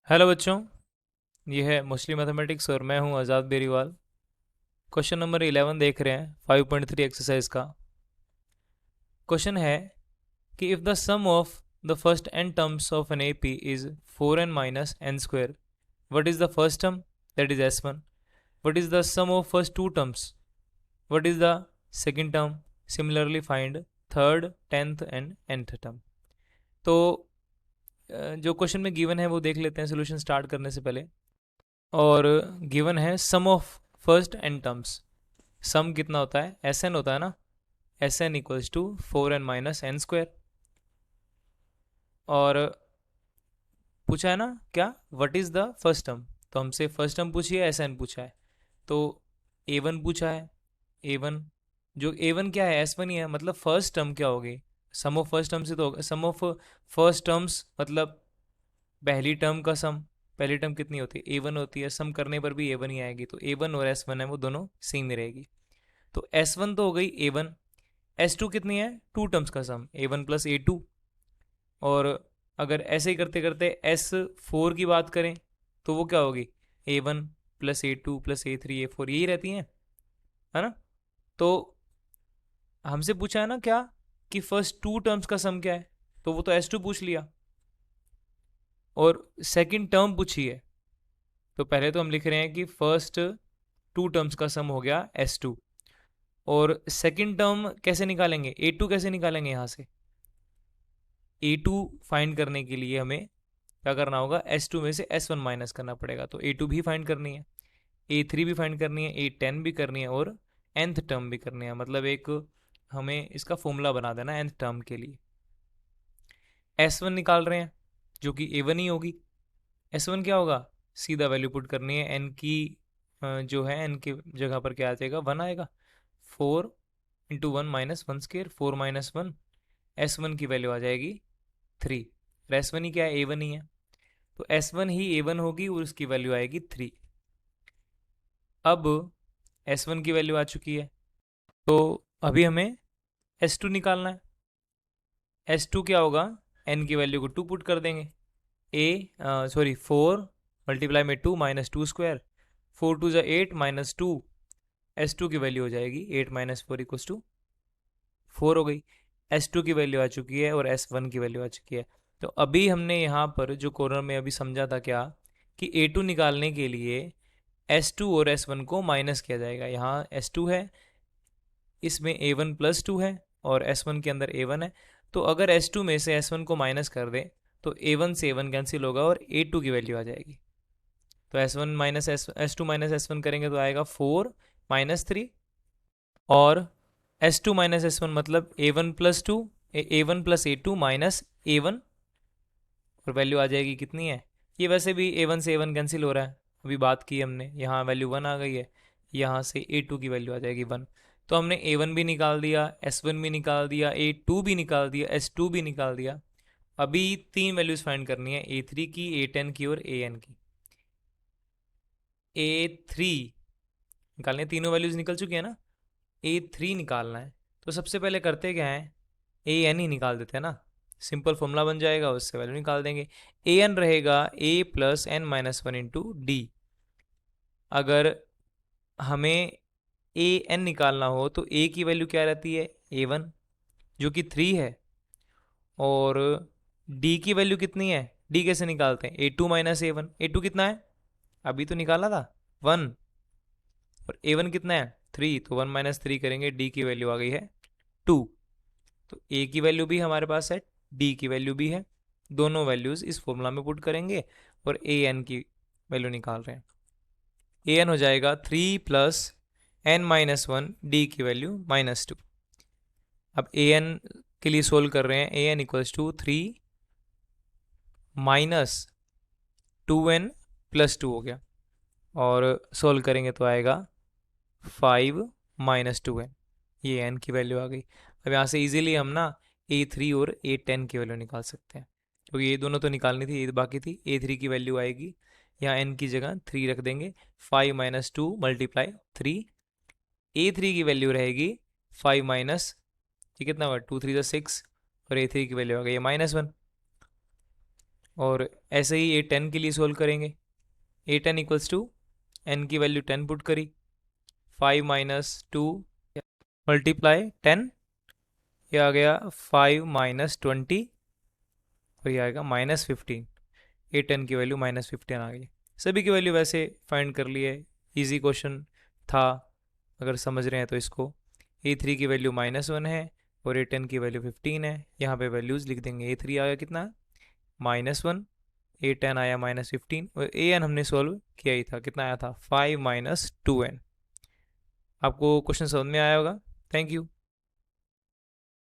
Hello बच्चों, ये है मुस्लिम मैथमेटिक्स और मैं हूं आज़ाद बेरीवाल। क्वेश्चन नंबर 11 देख रहे हैं 5.3 एक्सरसाइज का। क्वेश्चन है कि if the sum of the first n terms of an AP is 4n minus n square, what is the first term, that is s1। What is the sum of first two terms, what is the second term. Similarly find third, tenth and nth term. तो जो question में given है वो देख लेते हैं solution start करने से पहले। और गिवन है sum of first N terms. Sum कितना होता है, एस एन होता है ना। S N equals to 4n minus N square. और पूछा है ना क्या, what is the first term. तो हमसे फर्स्ट टर्म पूछी है, एस एन पूछा है। तो ए वन पूछा है। ए वन, जो ए वन क्या है, एस वन ही है, मतलब फर्स्ट टर्म क्या होगी। सम ऑफ फर्स्ट टर्म से तो सम ऑफ फर्स्ट टर्म्स मतलब पहली टर्म का सम। पहली टर्म कितनी होती है, ए वन होती है। सम करने पर भी ए वन ही आएगी, तो ए वन और एस वन है वो दोनों सेम ही रहेगी। तो एस वन तो हो गई ए वन। एस टू कितनी है, टू टर्म्स का सम, ए वन प्लस ए टू। और अगर ऐसे ही करते करते एस फोर की बात करें तो वो क्या होगी, ए one plus A two plus A three A four, यही रहती हैं, है ना। तो हमसे पूछा है ना क्या, कि फर्स्ट टू टर्म्स का सम क्या है, तो वो तो एस टू पूछ लिया। और सेकंड टर्म पूछी है, तो पहले तो हम लिख रहे हैं कि फर्स्ट टू टर्म्स का सम हो गया एस टू। और सेकंड टर्म कैसे निकालेंगे, ए टू कैसे निकालेंगे यहाँ से। ए टू फाइंड करने के लिए हमें क्या करना होगा, एस टू में से एस वन माइनस करना पड़ेगा। तो ए टू भी फाइंड करनी है, ए थ्री भी फाइंड करनी है, ए टेन भी करनी है, और nth टर्म भी करनी है। मतलब एक हमें इसका फॉर्मूला बना देना nth टर्म के लिए। एस वन निकाल रहे हैं जो कि ए वन ही होगी। एस वन क्या होगा, सीधा वैल्यू पुट करनी है एन की। जो है एन की जगह पर क्या आ जाएगा, वन आएगा। 4 × 1 minus one square, 4 - 1। S one की वैल्यू आ जाएगी 3। एस वन ही क्या है, ए वन ही है। तो एस वन ही ए वन होगी और उसकी वैल्यू आएगी 3। अब एस वन की वैल्यू आ चुकी है, तो अभी हमें एस टू निकालना है। एस टू क्या होगा, एन की वैल्यू को 2 पुट कर देंगे। ए सॉरी 4 मल्टीप्लाई में 2 माइनस टू स्क्वायर, 4 2 ज़ा 8 माइनस 2। एस टू की वैल्यू हो जाएगी 8 माइनस 4 इक्वस टू 4 हो गई। एस टू की वैल्यू आ चुकी है और एस वन की वैल्यू आ चुकी है। तो अभी हमने यहाँ पर जो कॉर्नर में अभी समझा था क्या, कि ए टू निकालने के लिए एस टू और एस वन को माइनस किया जाएगा। यहाँ एस टू है, इसमें ए वन प्लस टू है, और एस वन के अंदर ए वन है। तो अगर एस टू में से एस वन को माइनस कर दे तो ए वन से ए वन कैंसिल होगा और ए टू की वैल्यू आ जाएगी। तो S one minus S two minus S one करेंगे तो आएगा 4 - 3। और S two minus S one मतलब A one plus two, A one plus A two minus A one, और वैल्यू आ जाएगी कितनी है। ये वैसे भी ए वन से ए वन कैंसिल हो रहा है, अभी बात की हमने, यहाँ वैल्यू वन आ गई है। यहाँ से ए टू की वैल्यू आ जाएगी 1। तो हमने ए वन भी निकाल दिया, एस वन भी निकाल दिया, ए टू भी निकाल दिया, एस टू भी निकाल दिया। अभी तीन वैल्यूज फाइंड करनी है, ए थ्री की, ए टेन की और ए एन की। ए थ्री निकालने, तीनों वैल्यूज निकल चुकी है ना। ए थ्री निकालना है, तो सबसे पहले करते क्या है, ए एन ही निकाल देते हैं ना। सिंपल फॉर्मूला बन जाएगा, उससे वैल्यू निकाल देंगे। ए एन रहेगा A plus N minus one into D. अगर हमें ए एन निकालना हो तो ए की वैल्यू क्या रहती है, ए वन जो कि 3 है। और डी की वैल्यू कितनी है, डी कैसे निकालते हैं, A two minus A one. A two कितना है, अभी तो निकाला था 1। और ए वन कितना है 3, तो 1 - 3 करेंगे, डी की वैल्यू आ गई है 2। तो ए की वैल्यू भी हमारे पास है, डी की वैल्यू भी है। दोनों वैल्यूज इस फॉर्मूला में पुट करेंगे और ए एन की वैल्यू निकाल रहे हैं। ए एन हो जाएगा 3 plus N minus one, D की वैल्यू -2। अब ए एन के लिए सोल्व कर रहे हैं, A N equals to 3 minus 2n plus 2 हो गया। और सोल्व करेंगे तो आएगा 5 - 2n। ये एन की वैल्यू आ गई। अब यहाँ से इजीली हम ना ए थ्री और ए टेन की वैल्यू निकाल सकते हैं, क्योंकि ये दोनों तो निकालनी थी, ये बाकी थी। ए थ्री की वैल्यू आएगी, यहाँ एन की जगह 3 रख देंगे, 5 - 2 मल्टीप्लाई 3। ए थ्री की वैल्यू रहेगी 5 माइनस, ये कितना हुआ, 2 3 ज़ा 6, और ए थ्री की वैल्यू आ गई है -1। और ऐसे ही A10 के लिए सोल्व करेंगे। A10 इक्वल्स टू n की वैल्यू 10 पुट करी, 5 माइनस 2 मल्टीप्लाई 10, ये आ गया 5 माइनस 20 और ये आएगा -15। A10 की वैल्यू -15 आ गई। सभी की वैल्यू वैसे फाइंड कर लिए, इजी क्वेश्चन था। अगर समझ रहे हैं तो इसको। A3 की वैल्यू -1 है और A10 की वैल्यू 15 है। यहाँ पे वैल्यूज़ लिख देंगे। A3 आया कितना, -1, A10 आया -15 और AN हमने सॉल्व किया ही था, कितना आया था 5 माइनस 2n। आपको क्वेश्चन समझ में आया होगा। Thank you.